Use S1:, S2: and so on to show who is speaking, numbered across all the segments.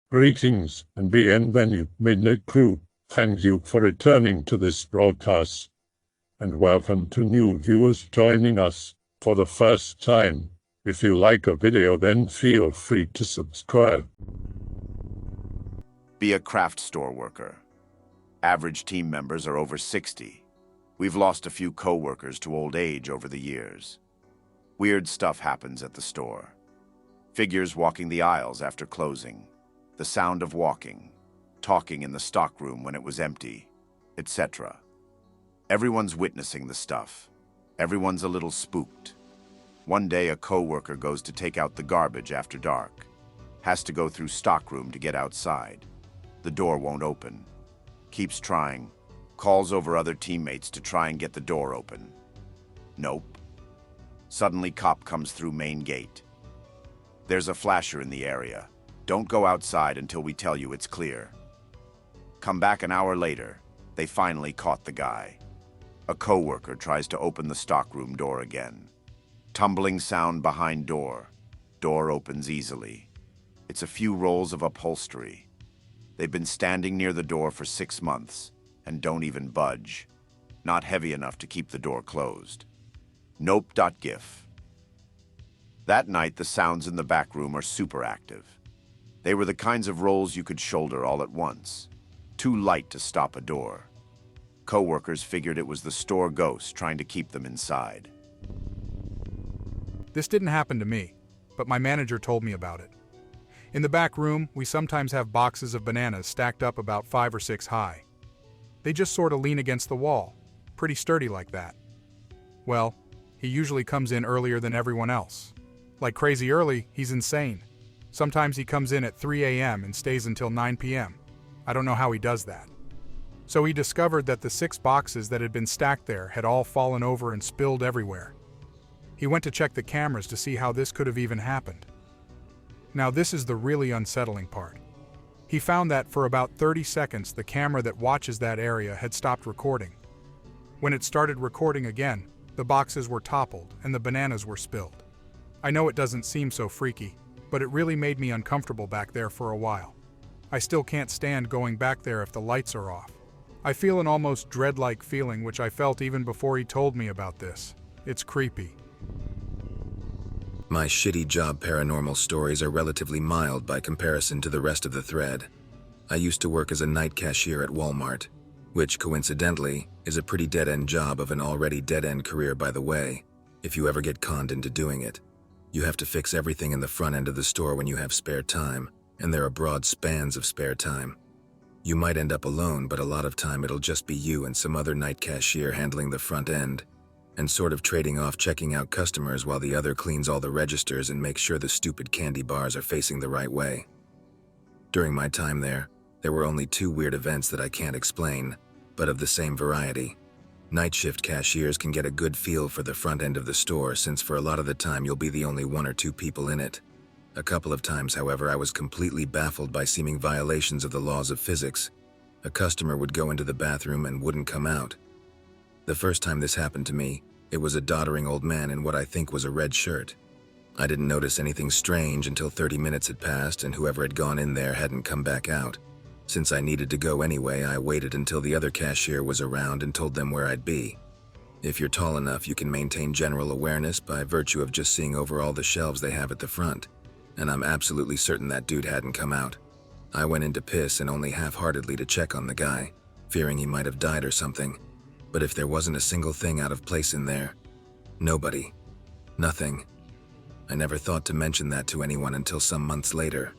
S1: Greetings and bienvenue, Midnight Crew. Thank you for returning to this broadcast. And welcome to new viewers joining us for the first time. If you like a video, then feel free to subscribe.
S2: Be a craft store worker. Average team members are over 60. We've lost a few co-workers to old age over the years. Weird stuff happens at the store. Figures walking the aisles after closing. The sound of walking. Talking in the stockroom when it was empty, etc. Everyone's witnessing the stuff. Everyone's a little spooked. One day a co-worker goes to take out the garbage after dark. Has to go through stockroom to get outside. The door won't open. Keeps trying. Calls over other teammates to try and get the door open. Nope. Suddenly cop comes through main gate. There's a flasher in the area. Don't go outside until we tell you it's clear. Come back an hour later. They finally caught the guy. A co-worker tries to open the stockroom door again. Tumbling sound behind door. Door opens easily. It's a few rolls of upholstery. They've been standing near the door for 6 months and don't even budge. Not heavy enough to keep the door closed. Nope.gif. That night, the sounds in the back room are super active. They were the kinds of rolls you could shoulder all at once. Too light to stop a door. Co-workers figured it was the store ghost trying to keep them inside.
S3: This didn't happen to me, but my manager told me about it. In the back room, we sometimes have boxes of bananas stacked up about 5 or 6 high. They just sort of lean against the wall, pretty sturdy like that. Well, he usually comes in earlier than everyone else. Like crazy early, he's insane. Sometimes he comes in at 3 a.m. and stays until 9 p.m. I don't know how he does that. So he discovered that the 6 boxes that had been stacked there had all fallen over and spilled everywhere. He went to check the cameras to see how this could have even happened. Now this is the really unsettling part. He found that for about 30 seconds the camera that watches that area had stopped recording. When it started recording again, the boxes were toppled and the bananas were spilled. I know it doesn't seem so freaky, but it really made me uncomfortable back there for a while. I still can't stand going back there if the lights are off. I feel an almost dread-like feeling, which I felt even before he told me about this. It's creepy.
S4: My shitty job paranormal stories are relatively mild by comparison to the rest of the thread. I used to work as a night cashier at Walmart, which coincidentally is a pretty dead-end job of an already dead-end career, by the way, if you ever get conned into doing it. You have to fix everything in the front end of the store when you have spare time, and there are broad spans of spare time. You might end up alone, but a lot of time it'll just be you and some other night cashier handling the front end, and sort of trading off checking out customers while the other cleans all the registers and makes sure the stupid candy bars are facing the right way. During my time there were only 2 weird events that I can't explain, but of the same variety. Night shift cashiers can get a good feel for the front end of the store, since for a lot of the time you'll be the only 1 or 2 people in it. A couple of times, however, I was completely baffled by seeming violations of the laws of physics. A customer would go into the bathroom and wouldn't come out. The first time this happened to me, it was a doddering old man in what I think was a red shirt. I didn't notice anything strange until 30 minutes had passed and whoever had gone in there hadn't come back out. Since I needed to go anyway, I waited until the other cashier was around and told them where I'd be. If you're tall enough, you can maintain general awareness by virtue of just seeing over all the shelves they have at the front, and I'm absolutely certain that dude hadn't come out. I went in to piss and only half-heartedly to check on the guy, fearing he might have died or something. But if there wasn't a single thing out of place in there, nobody, nothing. I never thought to mention that to anyone until some months later.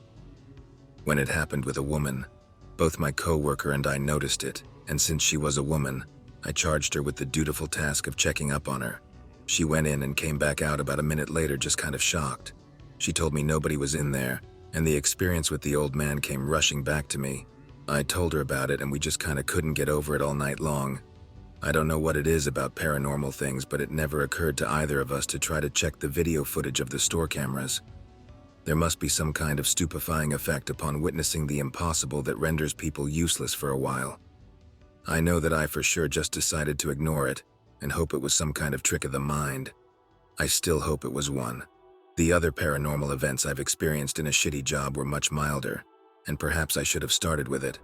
S4: When it happened with a woman, both my co-worker and I noticed it, and since she was a woman, I charged her with the dutiful task of checking up on her. She went in and came back out about a minute later just kind of shocked. She told me nobody was in there, and the experience with the old man came rushing back to me. I told her about it and we just kind of couldn't get over it all night long. I don't know what it is about paranormal things, but it never occurred to either of us to try to check the video footage of the store cameras. There must be some kind of stupefying effect upon witnessing the impossible that renders people useless for a while. I know that I for sure just decided to ignore it and hope it was some kind of trick of the mind. I still hope it was one. The other paranormal events I've experienced in a shitty job were much milder, and perhaps I should have started with it.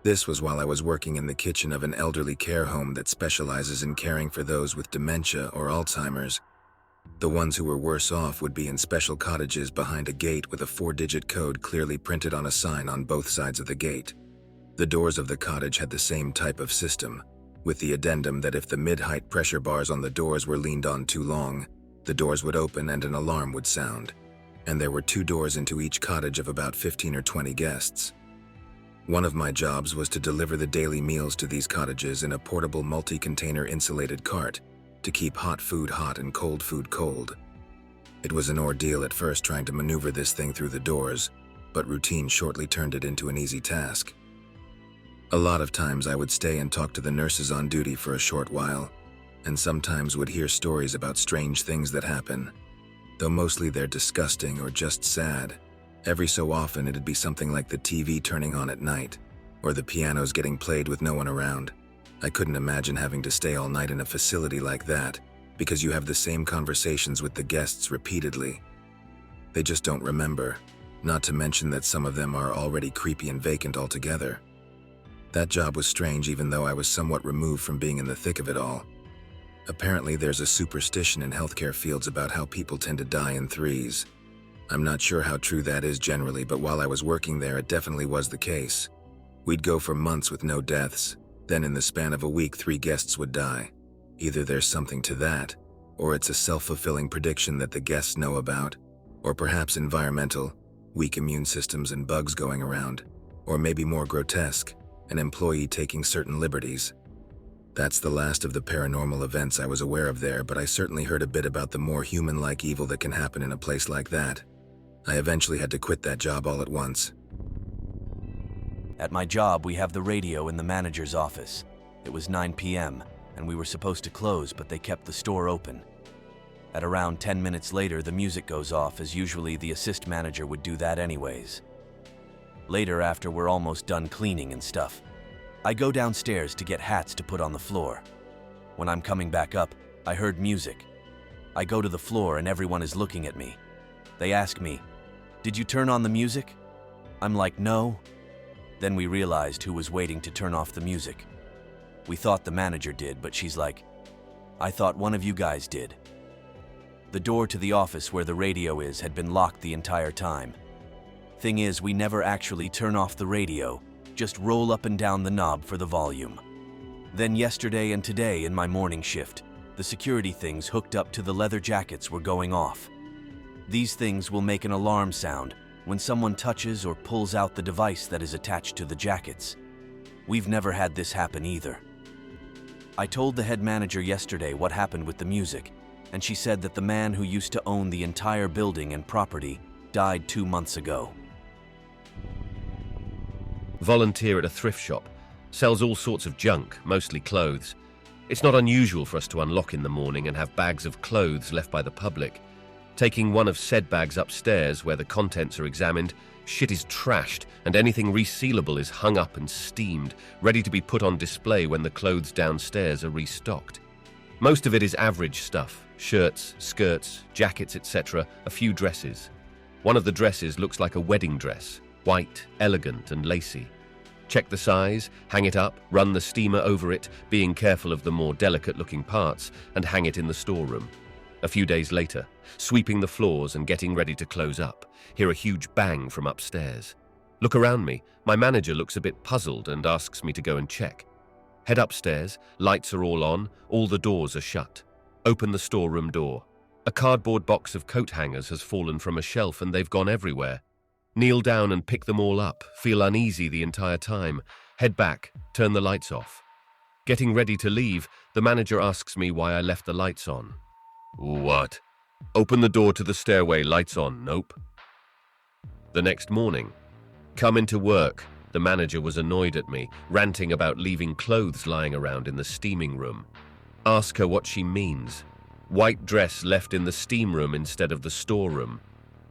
S4: This was while I was working in the kitchen of an elderly care home that specializes in caring for those with dementia or Alzheimer's. The ones who were worse off would be in special cottages behind a gate with a 4-digit code clearly printed on a sign on both sides of the gate. The doors of the cottage had the same type of system, with the addendum that if the mid-height pressure bars on the doors were leaned on too long, the doors would open and an alarm would sound. And there were 2 doors into each cottage of about 15 or 20 guests. One of my jobs was to deliver the daily meals to these cottages in a portable multi-container insulated cart to keep hot food hot and cold food cold. It was an ordeal at first trying to maneuver this thing through the doors, but routine shortly turned it into an easy task. A lot of times I would stay and talk to the nurses on duty for a short while, and sometimes would hear stories about strange things that happen. Though mostly they're disgusting or just sad, every so often it'd be something like the TV turning on at night, or the pianos getting played with no one around. I couldn't imagine having to stay all night in a facility like that, because you have the same conversations with the guests repeatedly. They just don't remember, not to mention that some of them are already creepy and vacant altogether. That job was strange even though I was somewhat removed from being in the thick of it all. Apparently there's a superstition in healthcare fields about how people tend to die in threes. I'm not sure how true that is generally, but while I was working there it definitely was the case. We'd go for months with no deaths, then in the span of a week 3 guests would die. Either there's something to that, or it's a self-fulfilling prediction that the guests know about, or perhaps environmental, weak immune systems and bugs going around, or maybe more grotesque, an employee taking certain liberties. That's the last of the paranormal events I was aware of there, but I certainly heard a bit about the more human-like evil that can happen in a place like that. I eventually had to quit that job all at once.
S5: At my job, we have the radio in the manager's office. It was 9 p.m., and we were supposed to close, but they kept the store open. At around 10 minutes later, the music goes off, as usually the assist manager would do that anyways. Later, after we're almost done cleaning and stuff, I go downstairs to get hats to put on the floor. When I'm coming back up, I heard music. I go to the floor and everyone is looking at me. They ask me, "Did you turn on the music?" I'm like, "No." Then we realized who was waiting to turn off the music. We thought the manager did, but she's like, "I thought one of you guys did." The door to the office where the radio is had been locked the entire time. Thing is, we never actually turn off the radio, just roll up and down the knob for the volume. Then yesterday and today in my morning shift, the security things hooked up to the leather jackets were going off. These things will make an alarm sound when someone touches or pulls out the device that is attached to the jackets. We've never had this happen either. I told the head manager yesterday what happened with the music, and she said that the man who used to own the entire building and property died 2 months ago.
S6: Volunteer at a thrift shop. Sells all sorts of junk, mostly clothes. It's not unusual for us to unlock in the morning and have bags of clothes left by the public. Taking one of said bags upstairs where the contents are examined, shit is trashed and anything resealable is hung up and steamed, ready to be put on display when the clothes downstairs are restocked. Most of it is average stuff, shirts, skirts, jackets, etc., a few dresses. One of the dresses looks like a wedding dress, white, elegant and lacy. Check the size, hang it up, run the steamer over it, being careful of the more delicate-looking parts, and hang it in the storeroom. A few days later, sweeping the floors and getting ready to close up, hear a huge bang from upstairs. Look around me, my manager looks a bit puzzled and asks me to go and check. Head upstairs, lights are all on, all the doors are shut. Open the storeroom door. A cardboard box of coat hangers has fallen from a shelf and they've gone everywhere. Kneel down and pick them all up, feel uneasy the entire time. Head back, turn the lights off. Getting ready to leave, the manager asks me why I left the lights on. What? Open the door to the stairway, lights on, nope. The next morning, come into work. The manager was annoyed at me, ranting about leaving clothes lying around in the steaming room. Ask her what she means. White dress left in the steam room instead of the storeroom.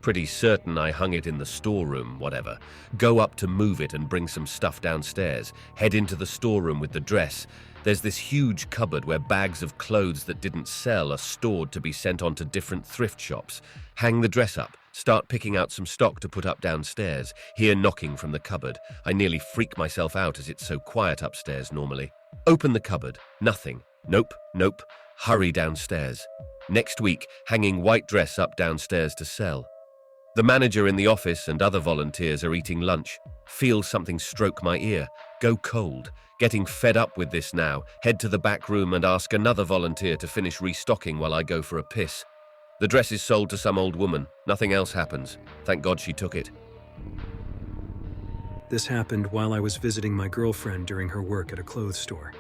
S6: Pretty certain I hung it in the storeroom, whatever. Go up to move it and bring some stuff downstairs. Head into the storeroom with the dress. There's this huge cupboard where bags of clothes that didn't sell are stored to be sent on to different thrift shops. Hang the dress up. Start picking out some stock to put up downstairs. Hear knocking from the cupboard. I nearly freak myself out as it's so quiet upstairs normally. Open the cupboard. Nothing. Nope, nope. Hurry downstairs. Next week, hanging white dress up downstairs to sell. The manager in the office and other volunteers are eating lunch. Feel something stroke my ear. Go cold. Getting fed up with this now. Head to the back room and ask another volunteer to finish restocking while I go for a piss. The dress is sold to some old woman. Nothing else happens. Thank God she took it.
S7: This happened while I was visiting my girlfriend during her work at a clothes store.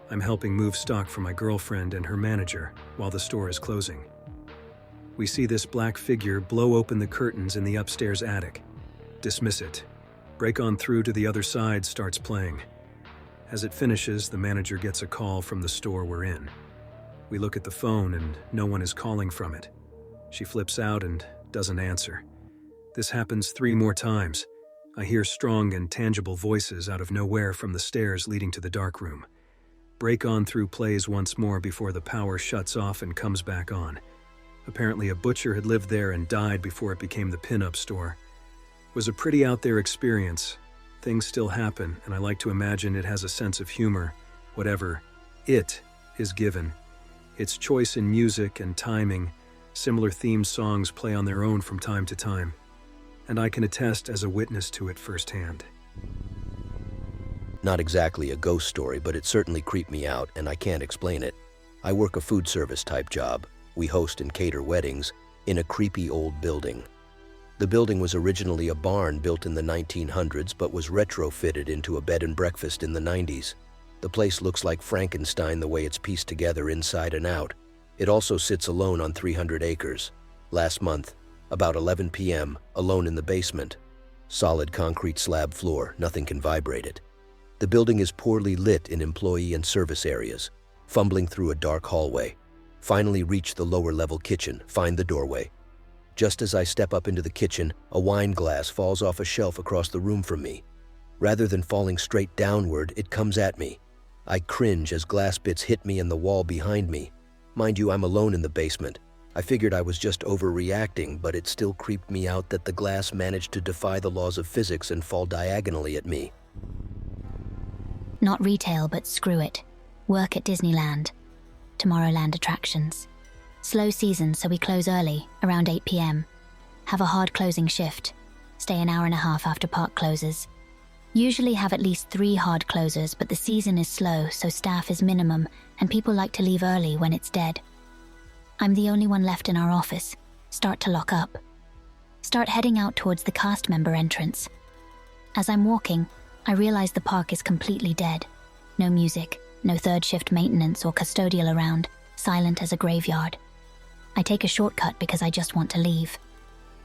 S7: I'm helping move stock for my girlfriend and her manager while the store is closing. We see this black figure blow open the curtains in the upstairs attic. Dismiss it. Break on through to the other side starts playing. As it finishes, the manager gets a call from the store we're in. We look at the phone and no one is calling from it. She flips out and doesn't answer. This happens 3 more times. I hear strong and tangible voices out of nowhere from the stairs leading to the dark room. Break on through plays once more before the power shuts off and comes back on. Apparently a butcher had lived there and died before it became the pin-up store. It was a pretty out there experience. Things still happen, and I like to imagine it has a sense of humor, whatever it is given. Its choice in music and timing, similar themed songs play on their own from time to time, and I can attest as a witness to it firsthand.
S8: Not exactly a ghost story, but it certainly creeped me out, and I can't explain it. I work a food service type job. We host and cater weddings in a creepy old building. The building was originally a barn built in the 1900s, but was retrofitted into a bed and breakfast in the 90s. The place looks like Frankenstein the way it's pieced together inside and out. It also sits alone on 300 acres. Last month, about 11 p.m., alone in the basement. Solid concrete slab floor, nothing can vibrate it. The building is poorly lit in employee and service areas. Fumbling through a dark hallway. Finally reach the lower level kitchen, find the doorway. Just as I step up into the kitchen, a wine glass falls off a shelf across the room from me. Rather than falling straight downward, it comes at me. I cringe as glass bits hit me and the wall behind me. Mind you, I'm alone in the basement. I figured I was just overreacting, but it still creeped me out that the glass managed to defy the laws of physics and fall diagonally at me.
S9: Not retail, but screw it. Work at Disneyland. Tomorrowland attractions. Slow season, so we close early, around 8 p.m. Have a hard closing shift. Stay an hour and a half after park closes. Usually have at least 3 hard closers, but the season is slow, so staff is minimum, and people like to leave early when it's dead. I'm the only one left in our office. Start to lock up. Start heading out towards the cast member entrance. As I'm walking, I realize the park is completely dead. No music, no third shift maintenance or custodial around, silent as a graveyard. I take a shortcut because I just want to leave.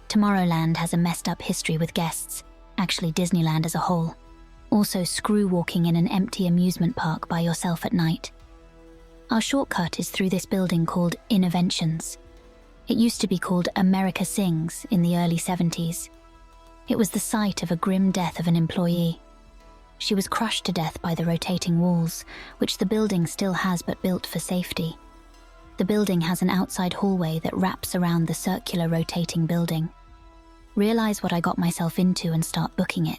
S9: Tomorrowland has a messed up history with guests, actually Disneyland as a whole. Also screw walking in an empty amusement park by yourself at night. Our shortcut is through this building called Innoventions. It used to be called America Sings in the early 70s. It was the site of a grim death of an employee. She was crushed to death by the rotating walls, which the building still has but built for safety. The building has an outside hallway that wraps around the circular rotating building. Realize what I got myself into and start booking it.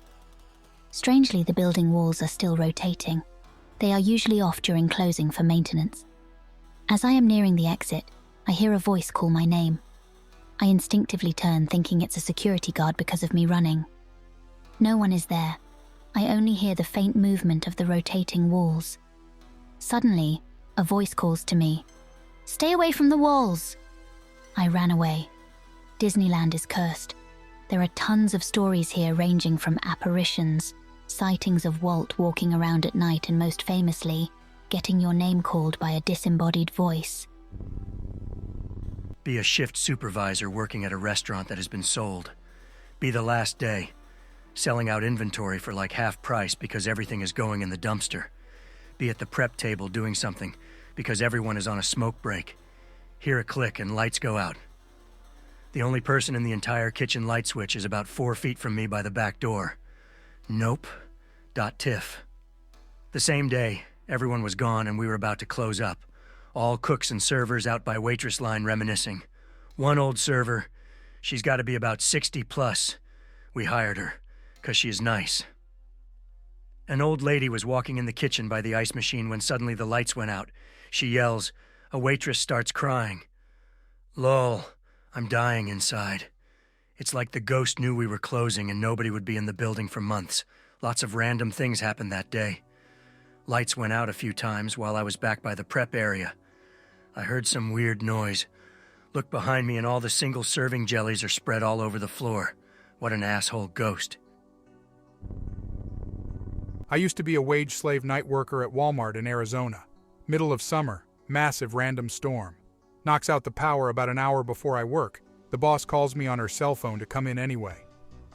S9: Strangely, the building walls are still rotating. They are usually off during closing for maintenance. As I am nearing the exit, I hear a voice call my name. I instinctively turn, thinking it's a security guard because of me running. No one is there. I only hear the faint movement of the rotating walls. Suddenly, a voice calls to me, "Stay away from the walls!" I ran away. Disneyland is cursed. There are tons of stories here ranging from apparitions, sightings of Walt walking around at night, and most famously, getting your name called by a disembodied voice.
S10: Be a shift supervisor working at a restaurant that has been sold. Be the last day. Selling out inventory for like half price because everything is going in the dumpster. Be at the prep table doing something because everyone is on a smoke break. Hear a click and lights go out. The only person in the entire kitchen light switch is about 4 feet from me by the back door. Nope. .tiff. The same day, everyone was gone and we were about to close up. All cooks and servers out by waitress line reminiscing. One old server, she's got to be about 60 plus. We hired her, 'cause she is nice. An old lady was walking in the kitchen by the ice machine when suddenly the lights went out. She yells. A waitress starts crying. Lol, I'm dying inside. It's like the ghost knew we were closing and nobody would be in the building for months. Lots of random things happened that day. Lights went out a few times while I was back by the prep area. I heard some weird noise. Looked behind me and all the single serving jellies are spread all over the floor. What an asshole ghost.
S3: I used to be a wage slave night worker at Walmart in Arizona. Middle of summer, massive random storm. Knocks out the power about an hour before I work. The boss calls me on her cell phone to come in anyway.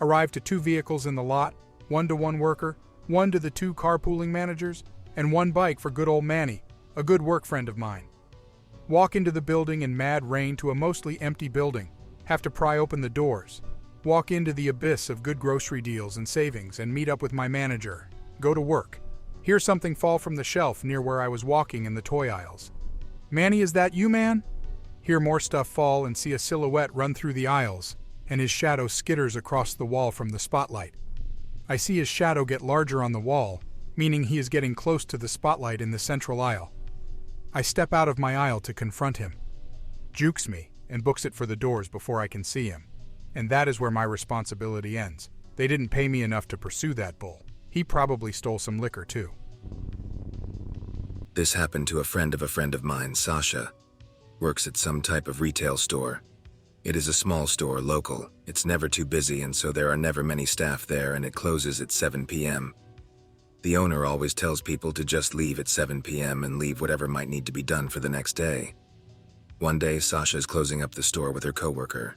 S3: Arrive to 2 vehicles in the lot, 1 to 1 worker, 1 to the 2 carpooling managers, and 1 bike for good old Manny, a good work friend of mine. Walk into the building in mad rain to a mostly empty building. Have to pry open the doors. Walk into the abyss of good grocery deals and savings and meet up with my manager. Go to work. Hear something fall from the shelf near where I was walking in the toy aisles. Manny, is that you, man? Hear more stuff fall and see a silhouette run through the aisles, and his shadow skitters across the wall from the spotlight. I see his shadow get larger on the wall, meaning he is getting close to the spotlight in the central aisle. I step out of my aisle to confront him. Jukes me and books it for the doors before I can see him. And that is where my responsibility ends. They didn't pay me enough to pursue that bull. He probably stole some liquor too.
S4: This happened to a friend of mine, Sasha. Works at some type of retail store. It is a small store, local. It's never too busy and so there are never many staff there and it closes at 7 p.m. The owner always tells people to just leave at 7 p.m. and leave whatever might need to be done for the next day. One day, Sasha is closing up the store with her coworker.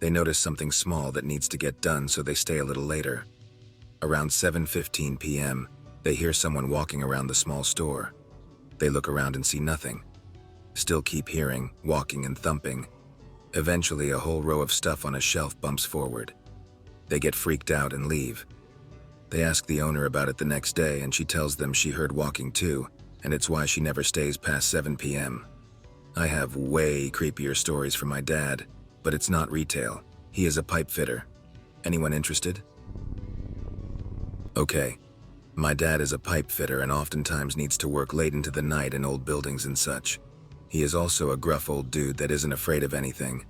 S4: They notice something small that needs to get done, so they stay a little later. Around 7:15 p.m., they hear someone walking around the small store. They look around and see nothing. Still keep hearing, walking and thumping. Eventually, a whole row of stuff on a shelf bumps forward. They get freaked out and leave. They ask the owner about it the next day and she tells them she heard walking too, and it's why she never stays past 7 p.m. I have way creepier stories from my dad, but it's not retail. He is a pipe fitter. Anyone interested? Okay. My dad is a pipe fitter and oftentimes needs to work late into the night in old buildings and such. He is also a gruff old dude that isn't afraid of anything.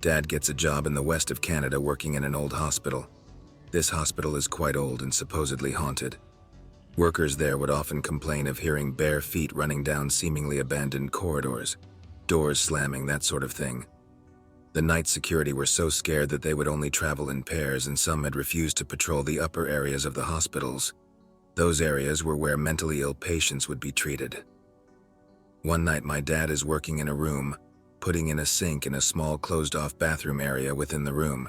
S4: Dad gets a job in the west of Canada working in an old hospital. This hospital is quite old and supposedly haunted. Workers there would often complain of hearing bare feet running down seemingly abandoned corridors, doors slamming, that sort of thing. The night security were so scared that they would only travel in pairs and some had refused to patrol the upper areas of the hospitals. Those areas were where mentally ill patients would be treated. One night my dad is working in a room, putting in a sink in a small closed-off bathroom area within the room.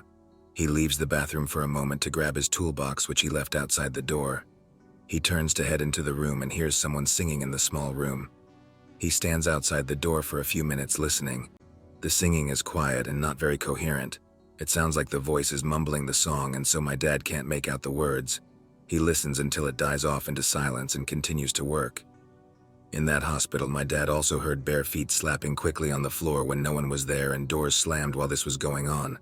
S4: He leaves the bathroom for a moment to grab his toolbox which he left outside the door. He turns to head into the room and hears someone singing in the small room. He stands outside the door for a few minutes listening. The singing is quiet and not very coherent. It sounds like the voice is mumbling the song and so my dad can't make out the words. He listens until it dies off into silence and continues to work. In that hospital, my dad also heard bare feet slapping quickly on the floor when no one was there and doors slammed while this was going on.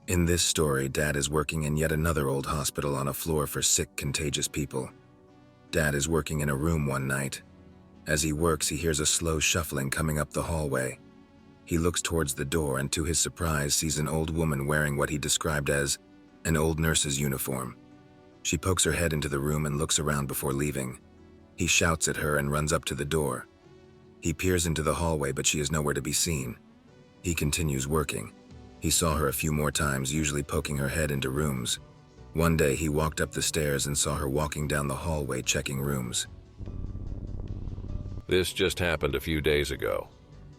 S4: In this story, Dad is working in yet another old hospital on a floor for sick, contagious people. Dad is working in a room one night. As he works, he hears a slow shuffling coming up the hallway. He looks towards the door and to his surprise sees an old woman wearing what he described as an old nurse's uniform. She pokes her head into the room and looks around before leaving. He shouts at her and runs up to the door. He peers into the hallway, but she is nowhere to be seen. He continues working. He saw her a few more times, usually poking her head into rooms. One day he walked up the stairs and saw her walking down the hallway checking rooms.
S11: This just happened a few days ago.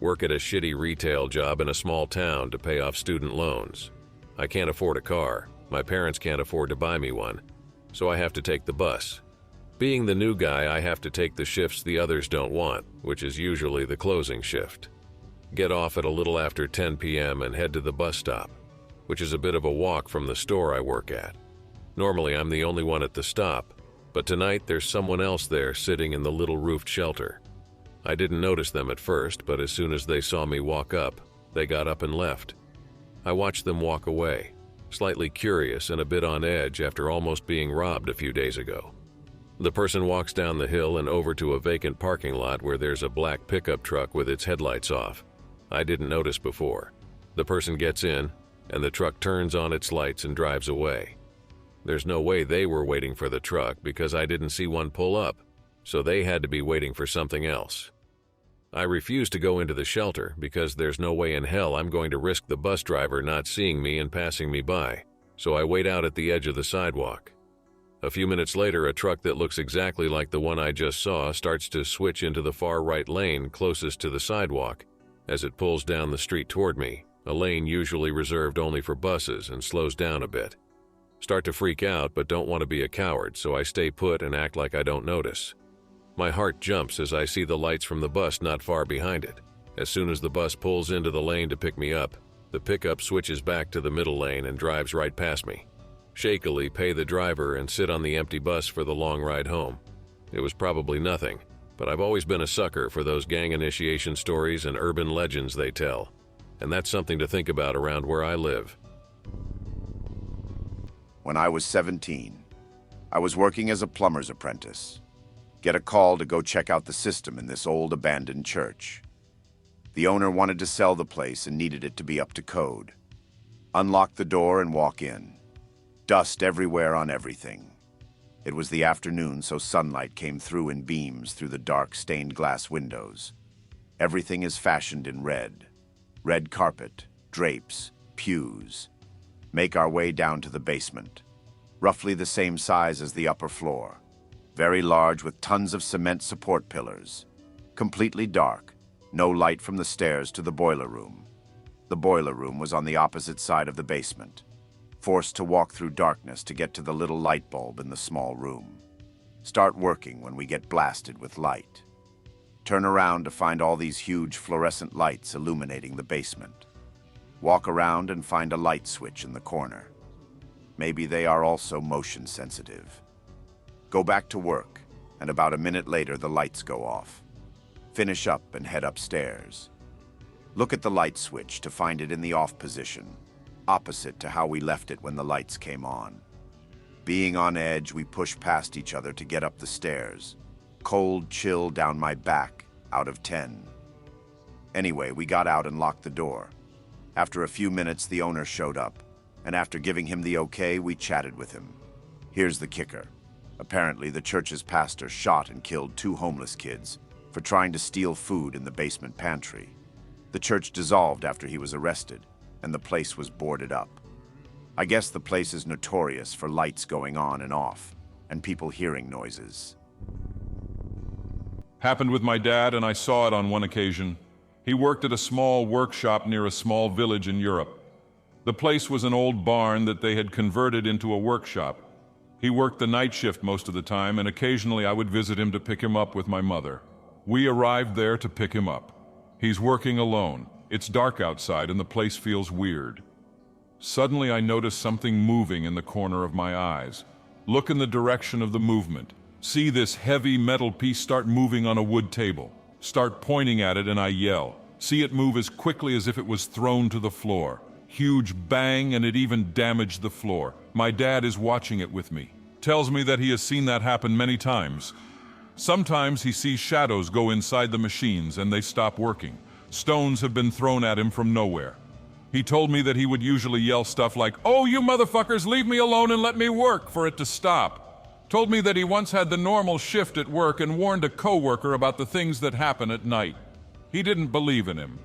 S11: Work at a shitty retail job in a small town to pay off student loans. I can't afford a car. My parents can't afford to buy me one. So I have to take the bus. Being the new guy, I have to take the shifts the others don't want, which is usually the closing shift. get off at a little after 10 p.m. and head to the bus stop, which is a bit of a walk from the store I work at. Normally I'm the only one at the stop, but tonight there's someone else there sitting in the little roofed shelter. I didn't notice them at first, but as soon as they saw me walk up, they got up and left. I watched them walk away, slightly curious and a bit on edge after almost being robbed a few days ago. The person walks down the hill and over to a vacant parking lot where there's a black pickup truck with its headlights off. I didn't notice before. The person gets in, and the truck turns on its lights and drives away. There's no way they were waiting for the truck because I didn't see one pull up, so they had to be waiting for something else. I refuse to go into the shelter because there's no way in hell I'm going to risk the bus driver not seeing me and passing me by, so I wait out at the edge of the sidewalk. A few minutes later, a truck that looks exactly like the one I just saw starts to switch into the far right lane closest to the sidewalk as it pulls down the street toward me, a lane usually reserved only for buses, and slows down a bit. Start to freak out but don't want to be a coward, so I stay put and act like I don't notice. My heart jumps as I see the lights from the bus not far behind it. As soon as the bus pulls into the lane to pick me up, the pickup switches back to the middle lane and drives right past me. Shakily pay the driver and sit on the empty bus for the long ride home. It was probably nothing, but I've always been a sucker for those gang initiation stories and urban legends they tell, and that's something to think about around where I live.
S2: When I was 17, I was working as a plumber's apprentice. Get a call to go check out the system in this old abandoned church. The owner wanted to sell the place and needed it to be up to code. Unlock the door and walk in. Dust everywhere on everything. It was the afternoon, so sunlight came through in beams through the dark stained glass windows. Everything is fashioned in red. Red carpet, drapes, pews. Make our way down to the basement. Roughly the same size as the upper floor. Very large with tons of cement support pillars. Completely dark. No light from the stairs to the boiler room. The boiler room was on the opposite side of the basement. Forced to walk through darkness to get to the little light bulb in the small room. Start working when we get blasted with light. Turn around to find all these huge fluorescent lights illuminating the basement. Walk around and find a light switch in the corner. Maybe they are also motion sensitive. Go back to work, and about a minute later the lights go off. Finish up and head upstairs. Look at the light switch to find it in the off position, opposite to how we left it when the lights came on. Being on edge, we push past each other to get up the stairs. Cold chill down my back, out of 10. Anyway, we got out and locked the door. After a few minutes, the owner showed up, and after giving him the okay, we chatted with him. Here's the kicker. Apparently, the church's pastor shot and killed 2 homeless kids for trying to steal food in the basement pantry. The church dissolved after he was arrested, and the place was boarded up. I guess the place is notorious for lights going on and off, and people hearing noises.
S12: Happened with my dad, and I saw it on one occasion. He worked at a small workshop near a small village in Europe. The place was an old barn that they had converted into a workshop. He worked the night shift most of the time, and occasionally I would visit him to pick him up with my mother. We arrived there to pick him up. He's working alone. It's dark outside and the place feels weird. Suddenly I notice something moving in the corner of my eyes. Look in the direction of the movement. See this heavy metal piece start moving on a wood table. Start pointing at it and I yell. See it move as quickly as if it was thrown to the floor. Huge bang, and it even damaged the floor. My dad is watching it with me. Tells me that he has seen that happen many times. Sometimes he sees shadows go inside the machines and they stop working. Stones have been thrown at him from nowhere. He told me that he would usually yell stuff like, "Oh, you motherfuckers, leave me alone and let me work," for it to stop. Told me that he once had the normal shift at work and warned a coworker about the things that happen at night. He didn't believe in him.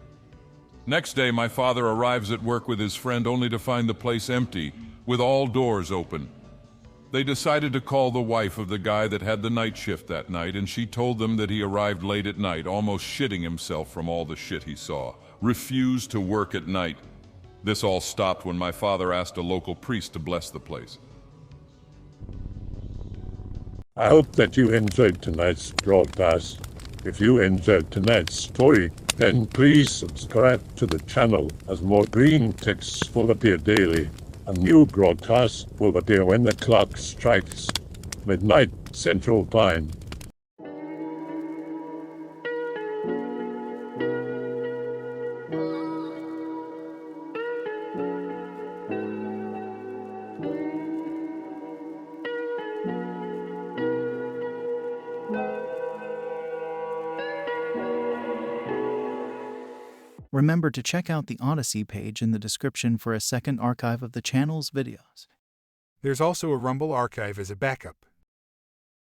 S12: Next day, my father arrives at work with his friend only to find the place empty, with all doors open. They decided to call the wife of the guy that had the night shift that night, and she told them that he arrived late at night, almost shitting himself from all the shit he saw. Refused to work at night. This all stopped when my father asked a local priest to bless the place.
S1: I hope that you enjoyed tonight's broadcast. If you enjoyed tonight's story, then please subscribe to the channel as more green texts will appear daily. A new broadcast will appear when the clock strikes midnight Central Time.
S13: Remember to check out the Odyssey page in the description for a second archive of the channel's videos.
S3: There's also a Rumble archive as a backup.